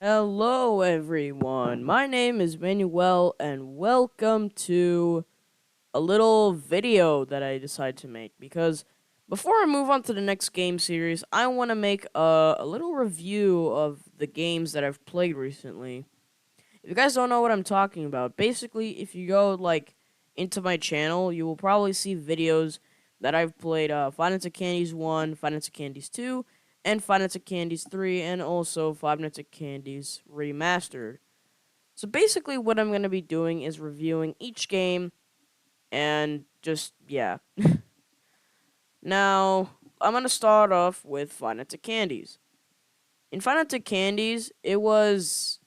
Hello, everyone. My name is Manuel, and welcome to a little video that I decided to make. Because before I move on to the next game series, I want to make a little review of the games that I've played recently. If you guys don't know what I'm talking about, basically, if you go into my channel, you will probably see videos that I've played. Five Nights at Candy's 1, Five Nights at Candy's 2, and Five Nights at Candy's 3, and also Five Nights at Candy's Remastered. So basically, what I'm going to be doing is reviewing each game and just, yeah. Now, I'm going to start off with Five Nights at Candy's. In Five Nights at Candy's, it was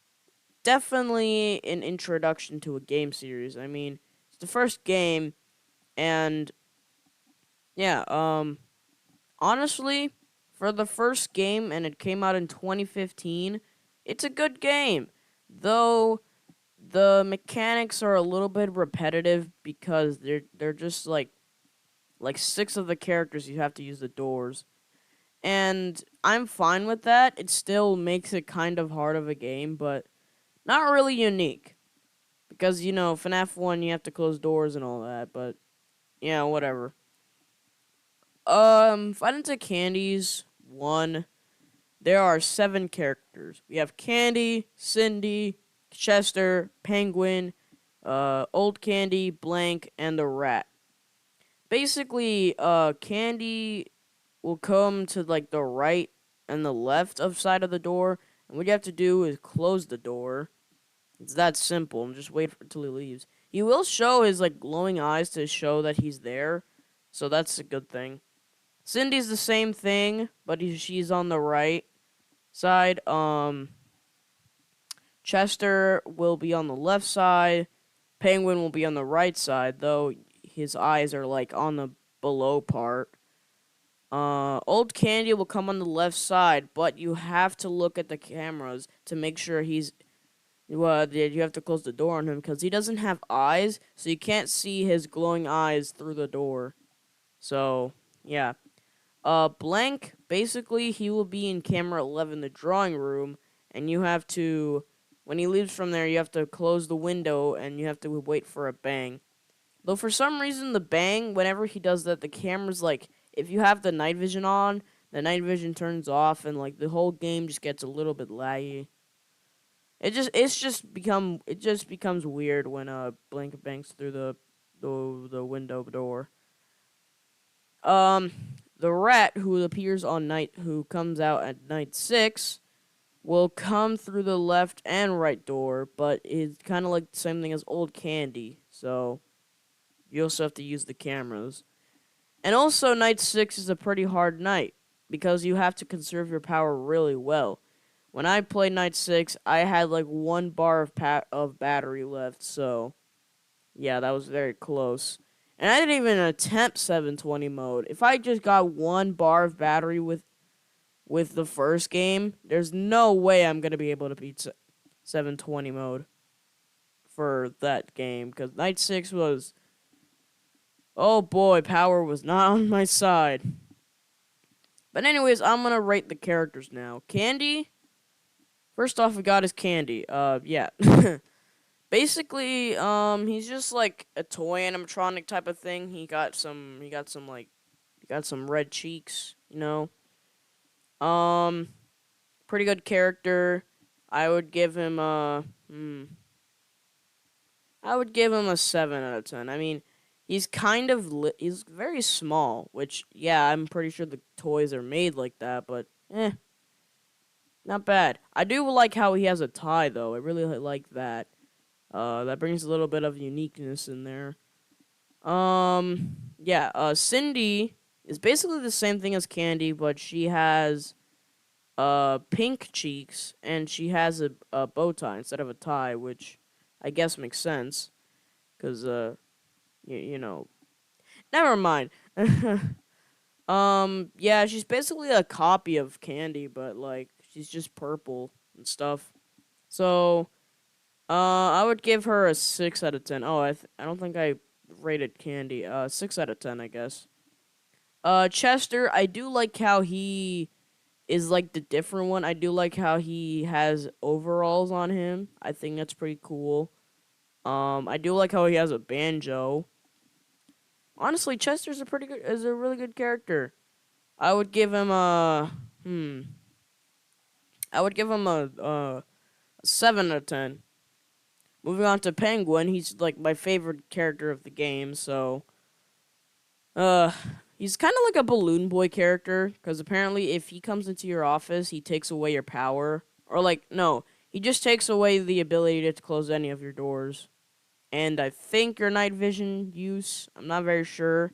definitely an introduction to a game series. I mean, it's the first game, and yeah, honestly, for the first game, and it came out in 2015, it's a good game. Though the mechanics are a little bit repetitive because they're just like six of the characters you have to use the doors. And I'm fine with that. It still makes it kind of hard of a game, but not really unique. Because, FNAF 1, you have to close doors and all that, but, yeah, whatever. Fight into Candy's 1, there are 7 characters. We have Candy, Cindy, Chester, Penguin, Old Candy, Blank, and the Rat. Basically, Candy will come to, the right and the left of side of the door, and what you have to do is close the door. It's that simple, and just wait until he leaves. He will show his glowing eyes to show that he's there, so that's a good thing. Cindy's the same thing, but she's on the right side. Chester will be on the left side. Penguin will be on the right side, though his eyes are on the below part. Old Candy will come on the left side, but you have to look at the cameras to make sure he's you have to close the door on him because he doesn't have eyes, so you can't see his glowing eyes through the door. So, yeah. Blank, basically, he will be in camera 11, the drawing room, and you have to, when he leaves from there, you have to close the window and you have to wait for a bang. Though for some reason, the bang, whenever he does that, the camera's if you have the night vision on, the night vision turns off and the whole game just gets a little bit laggy. It just becomes weird when Blank bangs through the window door. Um the rat who appears on night who comes out at night 6 will come through the left and right door, but it's kind of like the same thing as Old Candy, so you also have to use the cameras. And also night 6 is a pretty hard night because you have to conserve your power really well. When I played Night 6, I had 1 bar of battery left, so yeah, that was very close. And I didn't even attempt 720 mode. If I just got 1 bar of battery with the first game, there's no way I'm gonna be able to beat 720 mode for that game because Night 6 was, oh boy, power was not on my side. But anyways, I'm gonna rate the characters now. Candy. First off, we got his Candy. Yeah. Basically, he's just like a toy animatronic type of thing. He got some red cheeks, you know. Um, Pretty good character. I would give him I would give him a 7 out of 10. I mean, he's he's very small, which, yeah, I'm pretty sure the toys are made like that, but, not bad. I do like how he has a tie, though. I really like that. That brings a little bit of uniqueness in there. Yeah, Cindy is basically the same thing as Candy, but she has, pink cheeks, and she has a bow tie instead of a tie, which I guess makes sense, because, you know, never mind. Yeah, she's basically a copy of Candy, but, she's just purple and stuff. So, I would give her a 6 out of 10. Oh, I don't think I rated Candy. 6 out of 10, I guess. Chester, I do like how is like the different one. I do like how he has overalls on him. I think that's pretty cool. I do like how he has a banjo. Honestly, Chester's a really good character. I would give him a I would give him a 7 out of 10. Moving on to Penguin, he's like my favorite character of the game. So, uh, he's kind of like a balloon boy character because apparently, if he comes into your office, he takes away your power, or like no, he just takes away the ability to close any of your doors. And I think your night vision use. I'm not very sure,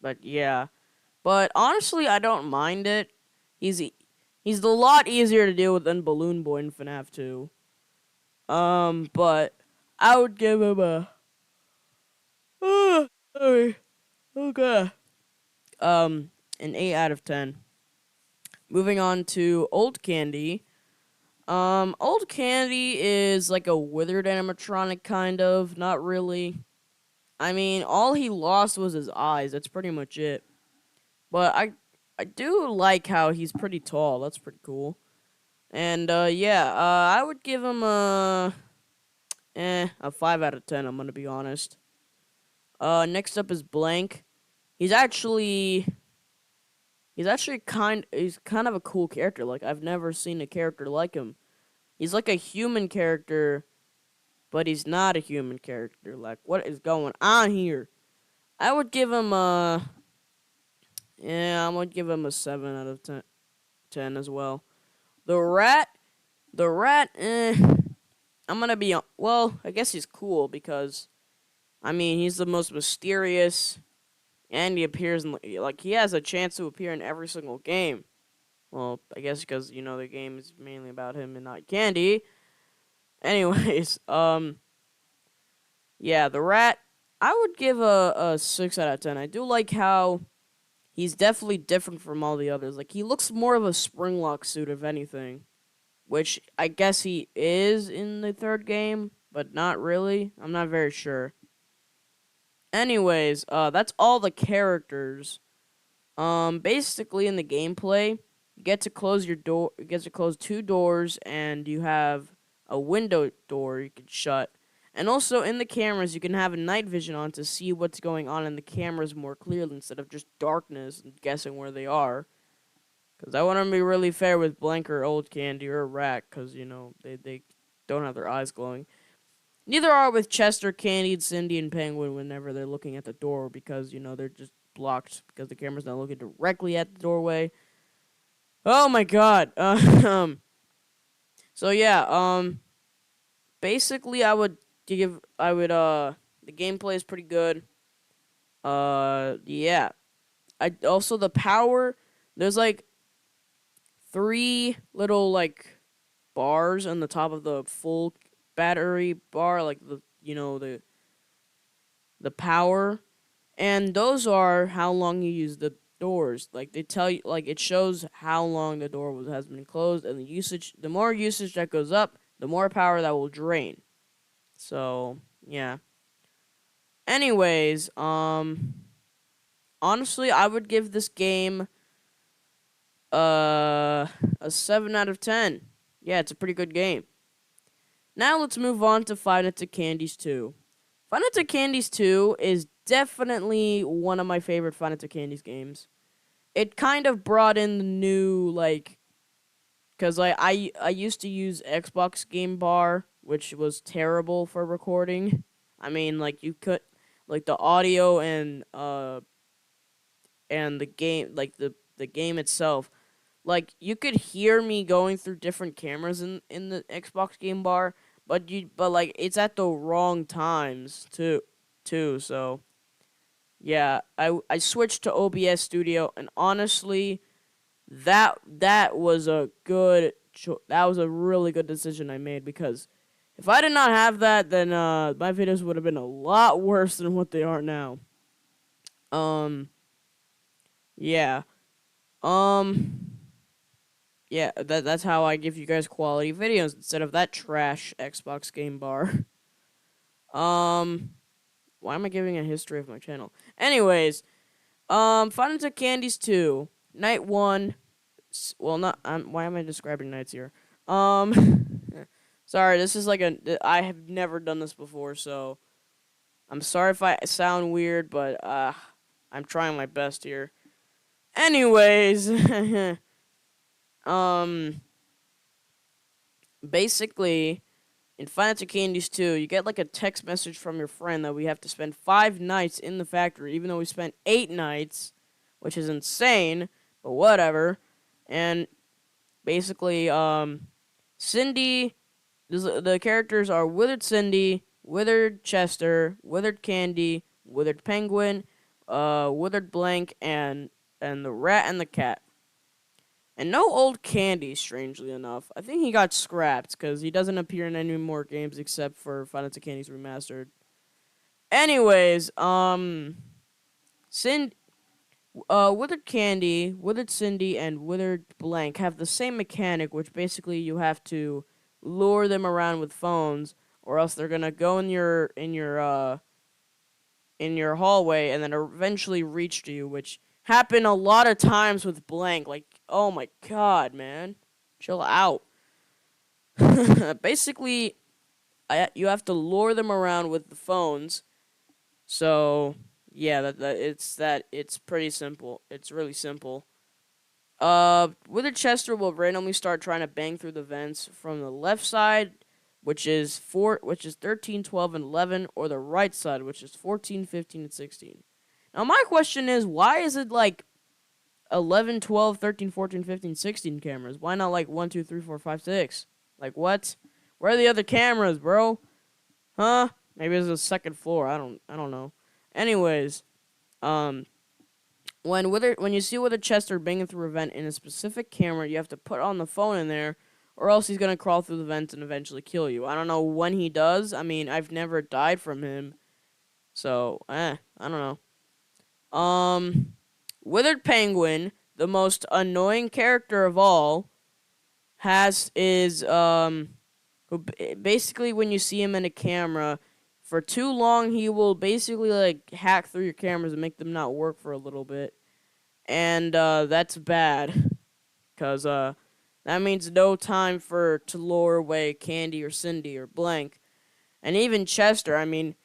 but yeah. But honestly, I don't mind it. He's he's a lot easier to deal with than Balloon Boy in FNAF 2. But I would give him a sorry, okay. An 8 out of 10. Moving on to Old Candy. Old Candy is like a withered animatronic kind of, not really. I mean, all he lost was his eyes. That's pretty much it. But I do like how he's pretty tall. That's pretty cool. And yeah, I would give him a 5 out of 10. I'm gonna be honest. Next up is Blank. He's actually he's kind of a cool character. Like I've never seen a character like him. He's like a human character, but he's not a human character. Like what is going on here? I would give him I'm gonna give him a 7 out of 10 as well. The rat, the rat. I'm gonna be well. I guess he's cool because I mean he's the most mysterious, and he appears in like he has a chance to appear in every single game. Well, I guess because the game is mainly about him and not Candy. Anyways, yeah, the rat. I would give a 6 out of 10. I do like how he's definitely different from all the others. Like he looks more of a Springlock suit, if anything, which I guess he is in the third game, but not really. I'm not very sure. Anyways, that's all the characters. Basically in the gameplay, you get to close your door. You get to close two doors, and you have a window door you can shut. And also in the cameras, you can have a night vision on to see what's going on in the cameras more clearly instead of just darkness and guessing where they are. Because I want to be really fair with Blank or Old Candy or Rat, because they don't have their eyes glowing. Neither are with Chester, Candy, Cindy, and Penguin whenever they're looking at the door because, they're just blocked because the camera's not looking directly at the doorway. Oh my god. So yeah, basically the gameplay is pretty good. Yeah. I also the power, there's like three little like bars on the top of the full battery bar, like the power, and those are how long you use the doors. Like they tell you, like it shows how long the has been closed, and the more usage that goes up, the more power that will drain. So yeah. Anyways, honestly, I would give this game a 7 out of 10. Yeah, it's a pretty good game. Now let's move on to Five Nights at Candy's 2. Five Nights at Candy's 2 is definitely one of my favorite Five Nights at Candy's games. It kind of brought in the new, like, because I used to use Xbox Game Bar, which was terrible for recording. I mean, like, you could, like, the audio and the game, like, the game itself, like, you could hear me going through different cameras in the Xbox Game Bar, but like it's at the wrong times too. So yeah, I switched to OBS Studio, and honestly, that was that was a really good decision I made, because if I did not have that, then my videos would have been a lot worse than what they are now. Um yeah. Um Yeah, that's how I give you guys quality videos instead of that trash Xbox Game Bar. Um, why am I giving a history of my channel? Anyways, Five Nights at Candy's 2, Night 1. well, not. Why am I describing nights here? Um, sorry. This is like a. I have never done this before, so I'm sorry if I sound weird, but I'm trying my best here. Anyways, um, basically, in Final Fantasy Candies 2, you get like a text message from your friend that we have to spend 5 nights in the factory, even though we spent 8 nights, which is insane, but whatever. And basically, Cindy, the characters are Withered Cindy, Withered Chester, Withered Candy, Withered Penguin, Withered Blank, and the rat and the cat. And no old Candy, strangely enough. I think he got scrapped because he doesn't appear in any more games except for Final Fantasy Candies Remastered. Anyways, Withered Candy, Withered Cindy, and Withered Blank have the same mechanic, which basically you have to lure them around with phones, or else they're gonna go in your hallway and then eventually reach you, which happened a lot of times with Blank. Like, oh my god, man, chill out. Basically, you have to lure them around with the phones. So yeah, it's pretty simple. It's really simple. Wither Chester will randomly start trying to bang through the vents from the left side, which is 13, 12, and 11, or the right side, which is 14, 15, and 16. Now my question is, why is it like 11, 12, 13, 14, 15, 16 cameras? Why not like 1, 2, 3, 4, 5, 6? Like what? Where are the other cameras, bro? Huh? Maybe it's the second floor. I don't know. Anyways, um when you see Wither Chester banging through a vent in a specific camera, you have to put on the phone in there, or else he's gonna crawl through the vent and eventually kill you. I don't know when he does. I mean, I've never died from him, so I don't know. Withered Penguin, the most annoying character of all, basically when you see him in a camera for too long, he will basically like hack through your cameras and make them not work for a little bit. And that's bad, cuz that means no time to lure away Candy or Cindy or Blank. And even Chester, I mean,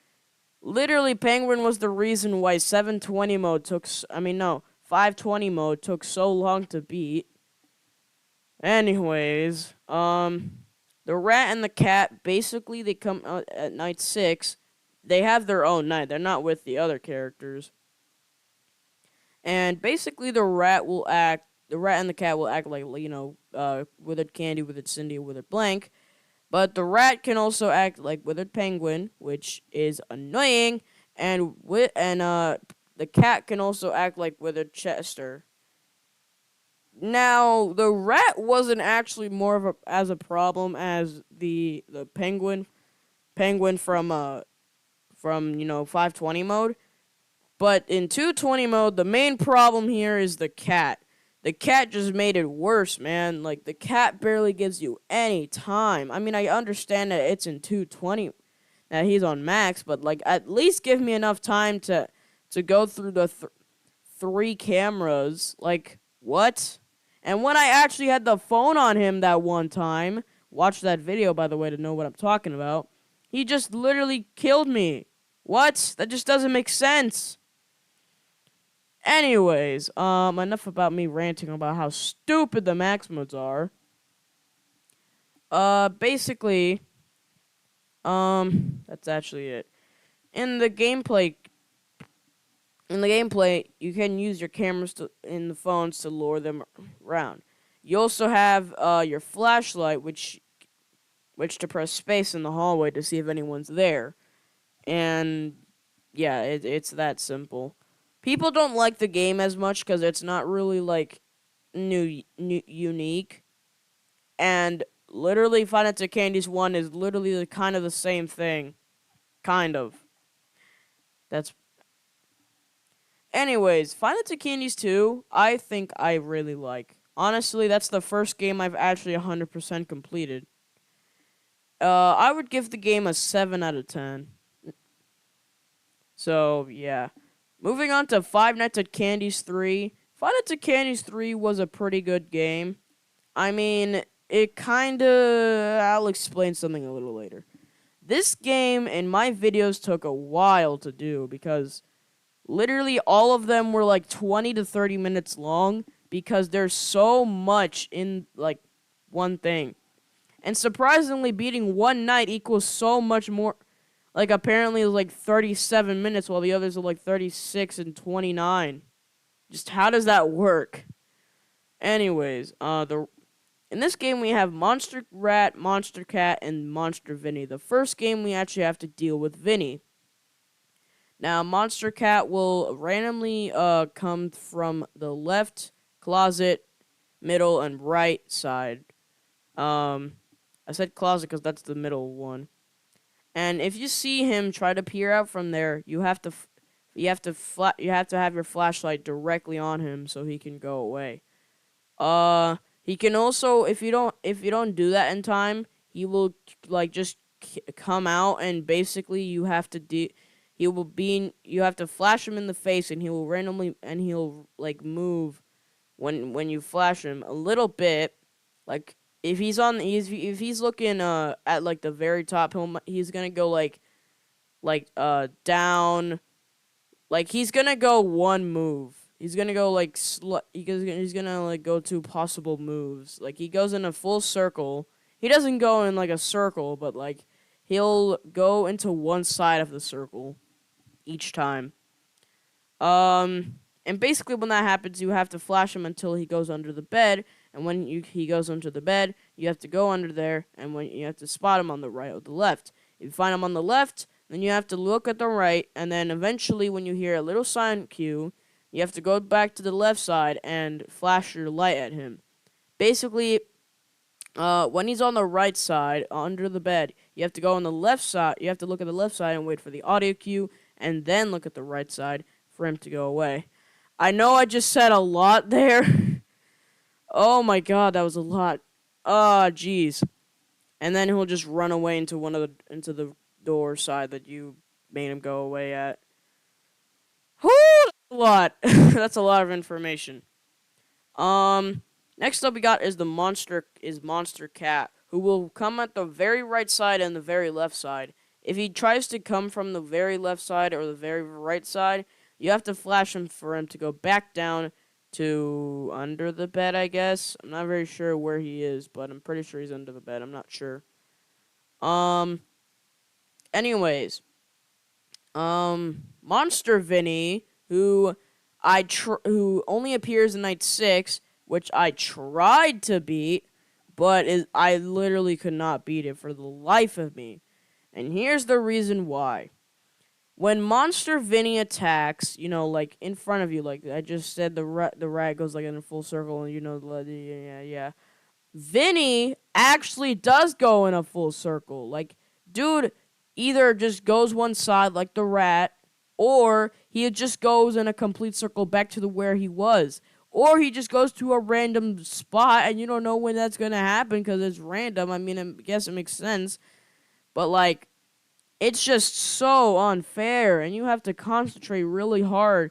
literally Penguin was the reason why 720 mode I mean no, 520 mode took so long to beat. Anyways, the rat and the cat, basically they come out at night 6. They have their own night. They're not with the other characters. And basically the rat and the cat will act like, Withered Candy, Withered Cindy, Withered Blank. But the rat can also act like Withered Penguin, which is annoying, and the cat can also act like Withered Chester. Now, the rat wasn't actually more of a problem as the penguin from 520 mode. But in 220 mode, the main problem here is the cat. The cat just made it worse, man. Like, the cat barely gives you any time. I mean, I understand that it's in 220, that he's on max, but, like, at least give me enough time to go through the 3 cameras. Like, what? And when I actually had the phone on him that one time, watch that video, by the way, to know what I'm talking about, he just literally killed me. What? That just doesn't make sense. Anyways, enough about me ranting about how stupid the max modes are. Basically, that's actually it. In the gameplay, you can use your cameras in the phones to lure them around. You also have your flashlight, which to press space in the hallway to see if anyone's there. And yeah, it's that simple. People don't like the game as much because it's not really like unique. And literally, Final Fantasy Candies 1 is literally kind of the same thing. Kind of. That's. Anyways, Final Fantasy Candies 2, I think I really like. Honestly, that's the first game I've actually 100% completed. I would give the game a 7 out of 10. So, yeah. Moving on to Five Nights at Candy's 3. Five Nights at Candy's 3 was a pretty good game. I mean, it kinda... I'll explain something a little later. This game in my videos took a while to do because literally all of them were like 20 to 30 minutes long because there's so much in like one thing. And surprisingly, beating one night equals so much more. Like apparently it was like 37 minutes while the others are like 36 and 29. Just how does that work? Anyways, in this game we have Monster Rat, Monster Cat, and Monster Vinny. The first game we actually have to deal with Vinny. Now, Monster Cat will randomly come from the left closet, middle, and right side. I said closet because that's the middle one. And if you see him try to peer out from there, you have to have your flashlight directly on him so he can go away. He can also, if you don't do that in time, he will like just come out, and basically you have to you have to flash him in the face, and he'll like move when you flash him a little bit. Like if he's looking at like the very top, he's gonna go like down. Like he's gonna go one move. He's gonna go like he's gonna like go two possible moves. Like he goes in a full circle. He doesn't go in like a circle, but like he'll go into one side of the circle each time. And basically when that happens, you have to flash him until he goes under the bed. And when he goes under the bed, you have to go under there, and when you have to spot him on the right or the left. If you find him on the left, then you have to look at the right, and then eventually when you hear a little sign cue, you have to go back to the left side and flash your light at him. Basically, when he's on the right side, under the bed, you have to go on the left side. You have to look at the left side and wait for the audio cue, and then look at the right side for him to go away. I know I just said a lot there. Oh my god, that was a lot. Jeez. And then he'll just run away into into the door side that you made him go away at. Whoo, that's a lot. That's a lot of information. Next up we got is Monster Cat, who will come at the very right side and the very left side. If he tries to come from the very left side or the very right side, you have to flash him for him to go back down to under the bed, I guess. I'm not very sure where he is, but I'm pretty sure he's under the bed. I'm not sure. Anyways. Monster Vinny, who only appears in Night 6, which I tried to beat, but I literally could not beat it for the life of me. And here's the reason why. When Monster Vinny attacks, like in front of you, like I just said, the rat goes like in a full circle, and yeah. Vinny actually does go in a full circle. Like, dude either just goes one side like the rat, or he just goes in a complete circle back to where he was. Or he just goes to a random spot, and you don't know when that's gonna happen because it's random. I mean, I guess it makes sense. But, like, it's just so unfair, and you have to concentrate really hard.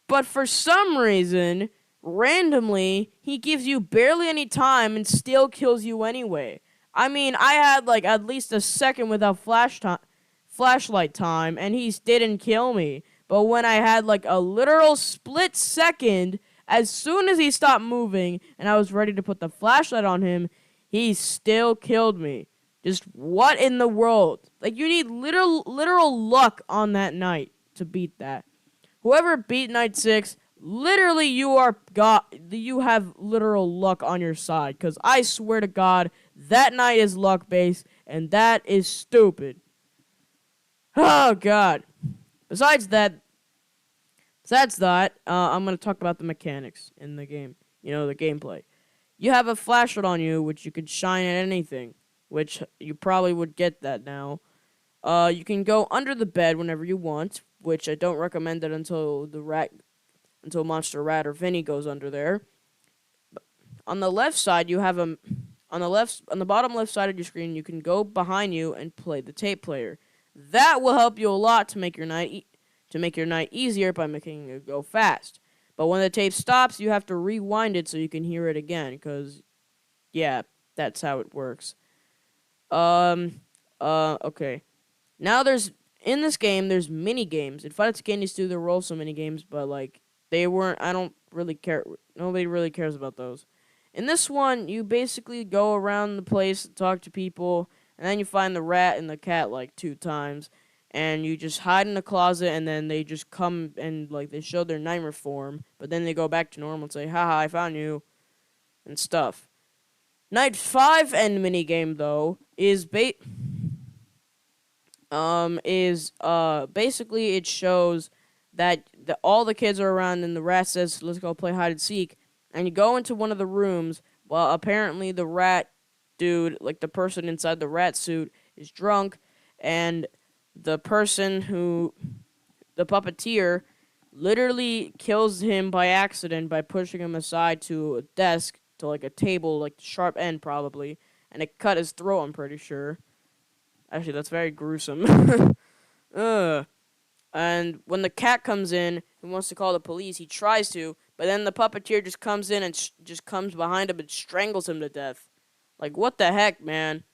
But for some reason, randomly, he gives you barely any time and still kills you anyway. I mean, I had, like, at least a second without flashlight time, and he didn't kill me. But when I had, like, a literal split second, as soon as he stopped moving, and I was ready to put the flashlight on him, he still killed me. Just what in the world? Like, you need literal luck on that night to beat that. Whoever beat Night 6, literally you have literal luck on your side. Because I swear to God, that night is luck-based, and that is stupid. Oh, God. Besides that, I'm going to talk about the mechanics in the game. The gameplay. You have a flashlight on you, which you could shine at anything. Which you probably would get that now. You can go under the bed whenever you want, which I don't recommend that until Monster Rat or Vinny goes under there. On the left side, you have on the bottom left side of your screen, you can go behind you and play the tape player. That will help you a lot to make your night easier by making it go fast. But when the tape stops, you have to rewind it so you can hear it again. Cause yeah, that's how it works. Um. Okay. Now in this game there's mini games. In Final Fantasy Candies 2 there were also mini games, but like they weren't. I don't really care. Nobody really cares about those. In this one, you basically go around the place, talk to people, and then you find the rat and the cat like 2 times, and you just hide in the closet, and then they just come and like they show their nightmare form, but then they go back to normal and say, "Haha, I found you," and stuff. Night 5 end mini game though is basically it shows that all the kids are around and the rat says, "Let's go play hide and seek," and you go into one of the rooms. Well, apparently the rat dude, like the person inside the rat suit, is drunk, and the person who the puppeteer literally kills him by accident by pushing him aside to a desk, to like a table, like the sharp end probably, and it cut his throat. I'm pretty sure. Actually, that's very gruesome. Ugh. And when the cat comes in and wants to call the police, he tries to, but then the puppeteer just comes in and just comes behind him and strangles him to death. Like, what the heck, man?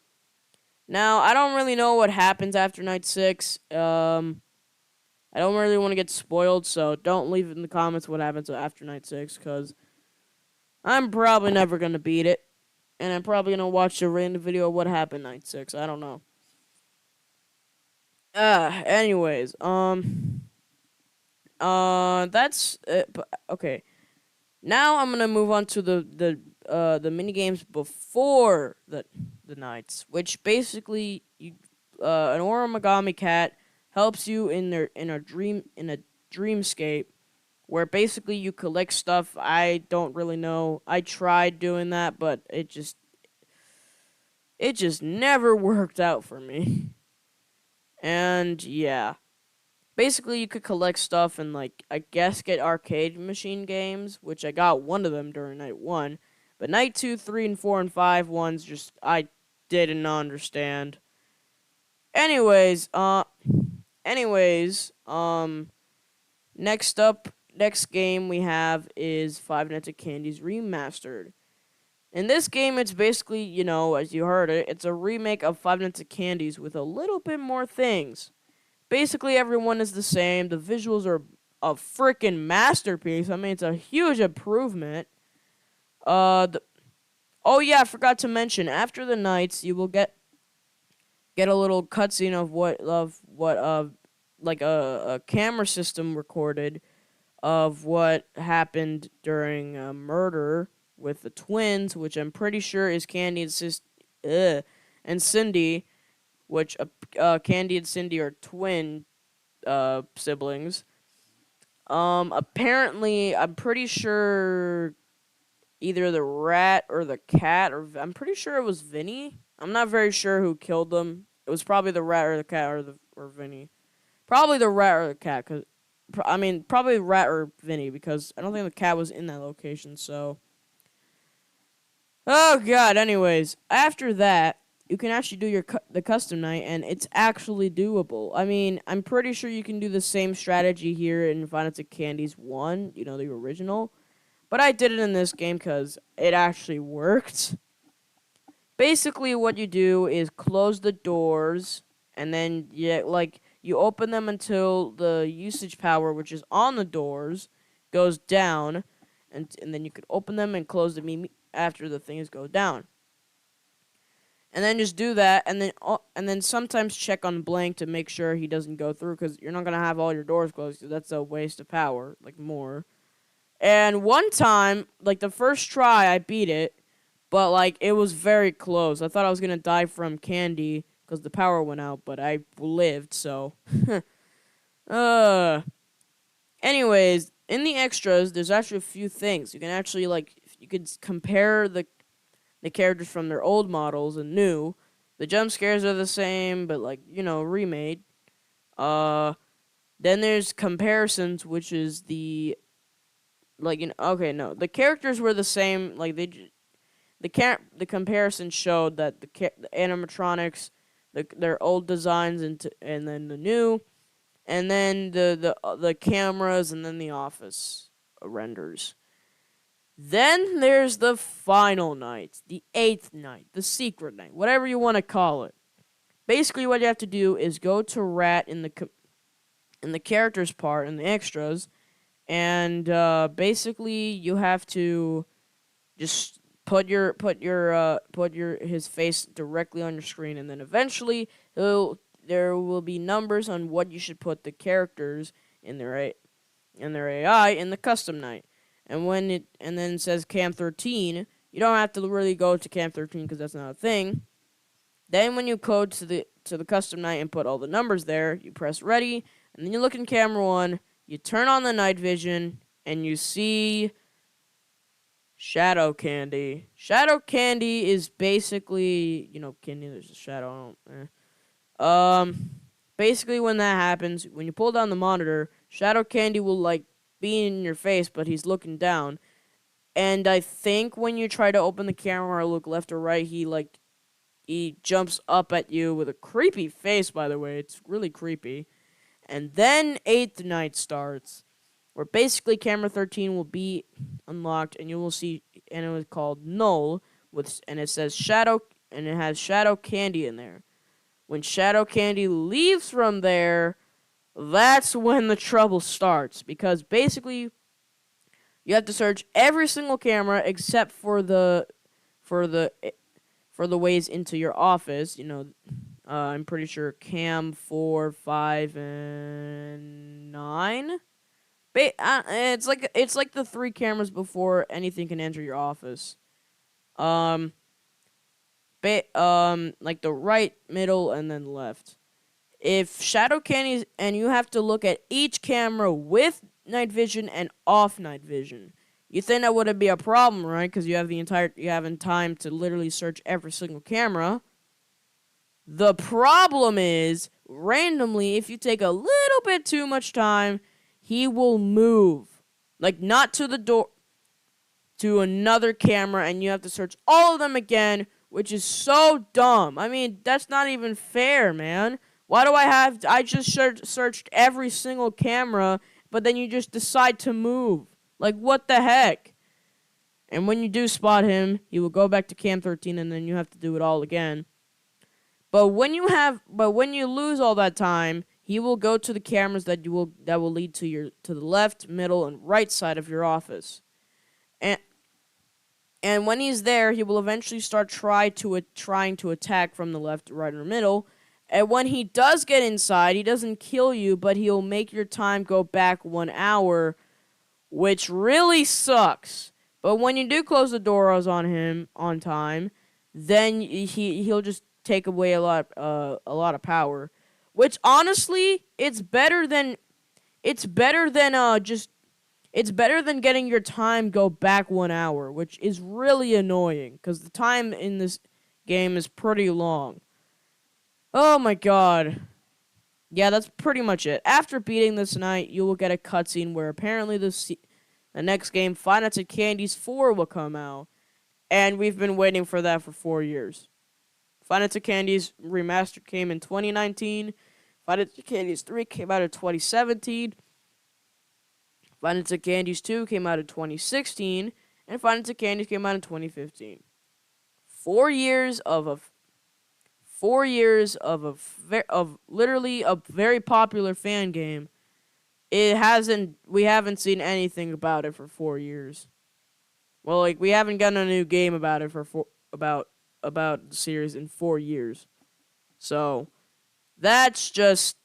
Now, I don't really know what happens after night 6. I don't really want to get spoiled, so don't leave in the comments what happens after night 6, because I'm probably never going to beat it. And I'm probably going to watch a random video of what happened night 6. I don't know. Anyways, that's it. Okay. Now I'm gonna move on to the mini games before the nights, which basically an origami cat helps you in a dreamscape where basically you collect stuff. I don't really know. I tried doing that, but it just never worked out for me. And yeah. Basically, you could collect stuff and, like, I guess get arcade machine games, which I got one of them during night 1. But night 2, 3, and 4, and 5 ones just, I didn't understand. Anyways, next game we have is Five Nights at Candy's Remastered. In this game, it's basically, as you heard it, it's a remake of Five Nights at Candy's with a little bit more things. Basically, everyone is the same. The visuals are a freaking masterpiece. I mean, it's a huge improvement. Oh yeah, I forgot to mention. After the nights, you will get a little cutscene of what like a camera system recorded of what happened during a murder with the twins, which I'm pretty sure is Candy and Cindy, which Candy and Cindy are twin siblings. Apparently, I'm pretty sure either the rat or the cat, or I'm pretty sure it was Vinny. I'm not very sure who killed them. It was probably the rat or the cat or Vinny. Probably the rat or the cat, probably the rat or Vinny, because I don't think the cat was in that location. So, oh god. Anyways, after that, you can actually do the custom night, and it's actually doable. I mean, I'm pretty sure you can do the same strategy here in Final Fantasy Candies 1, the original. But I did it in this game because it actually worked. Basically, what you do is close the doors, and then you open them until the usage power, which is on the doors, goes down, and then you could open them and close them after the things go down. And then just do that, and then sometimes check on blank to make sure he doesn't go through, because you're not gonna have all your doors closed. So that's a waste of power, more. And one time, the first try, I beat it, but it was very close. I thought I was gonna die from Candy because the power went out, but I lived. So, anyways, in the extras, there's actually a few things you can actually you could compare the characters from their old models and new. The jump scares are the same, but remade. Then there's comparisons, which is the the characters were the same. The comparison showed that the animatronics, their old designs and then the new, and then the cameras and then the office. renders. Then there's the final night, the 8th night, the secret night, whatever you want to call it. Basically, what you have to do is go to Rat in the characters part, in the extras, and basically you have to just put his face directly on your screen, and then eventually there will be numbers on what you should put the characters in their AI in the custom night. And then it says Cam 13, you don't have to really go to Cam 13 because that's not a thing. Then when you code to the custom night and put all the numbers there, you press ready, and then you look in camera 1, you turn on the night vision, and you see Shadow Candy. Shadow Candy is basically, candy, there's a shadow. Basically when that happens, when you pull down the monitor, Shadow Candy will be in your face, but he's looking down. And I think when you try to open the camera or look left or right, he jumps up at you with a creepy face, by the way. It's really creepy. And then 8th night starts, where basically camera 13 will be unlocked, and you will see, and it was called Null, and it says Shadow, and it has Shadow Candy in there. When Shadow Candy leaves from there, that's when the trouble starts, because basically you have to search every single camera except for the ways into your office. I'm pretty sure cam 4, 5, and 9. It's like the 3 cameras before anything can enter your office. Like the right, middle, and then left. If Shadow Candy's, and you have to look at each camera with night vision and off night vision. You think that wouldn't be a problem, right? Because you have time to literally search every single camera. The problem is, randomly, if you take a little bit too much time, he will move. Not to the door, to another camera, and you have to search all of them again, which is so dumb. I mean, that's not even fair, man. Why do I just searched every single camera, but then you just decide to move? What the heck? And when you do spot him, he will go back to cam 13, and then you have to do it all again. But when you lose all that time, he will go to the cameras that will lead to the left, middle, and right side of your office. And when he's there, he will eventually start trying to attack from the left, right, or middle. And when he does get inside, he doesn't kill you, but he'll make your time go back 1 hour, which really sucks. But when you do close the doors on him on time, then he'll just take away a lot of power, which honestly it's better than getting your time go back 1 hour, which is really annoying because the time in this game is pretty long. Oh my god. Yeah, that's pretty much it. After beating this night, you will get a cutscene where apparently the next game, Five Nights at Candy's 4, will come out, and we've been waiting for that for 4 years. Five Nights at Candy's Remastered came in 2019. Five Nights at Candy's 3 came out in 2017. Five Nights at Candy's 2 came out in 2016. And Five Nights at Candy's came out in 2015. 4 years of literally a very popular fan game. We haven't seen anything about it for 4 years. Well, we haven't gotten a new game about it about the series in 4 years. So that's just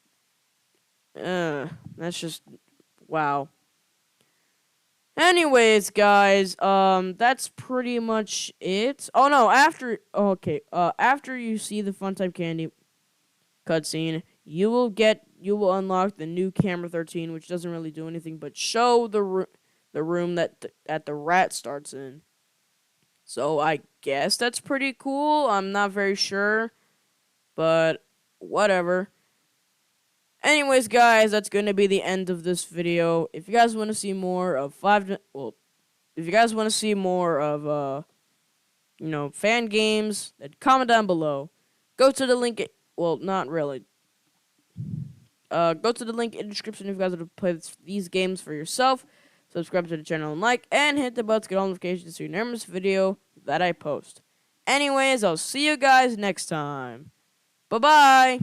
wow. Anyways, guys, that's pretty much it. Oh no, after you see the Funtime Candy cutscene, you will unlock the new camera 13, which doesn't really do anything but show the room that the rat starts in. So I guess that's pretty cool. I'm not very sure, but whatever. Anyways, guys, that's going to be the end of this video. If you guys want to see more of fan games, then comment down below. Go to the link. Well, not really. Go to the link in the description if you guys want to play these games for yourself. subscribe to the channel and like, and hit the bell to get all notifications so you never miss a video that I post. Anyways, I'll see you guys next time. Bye-bye!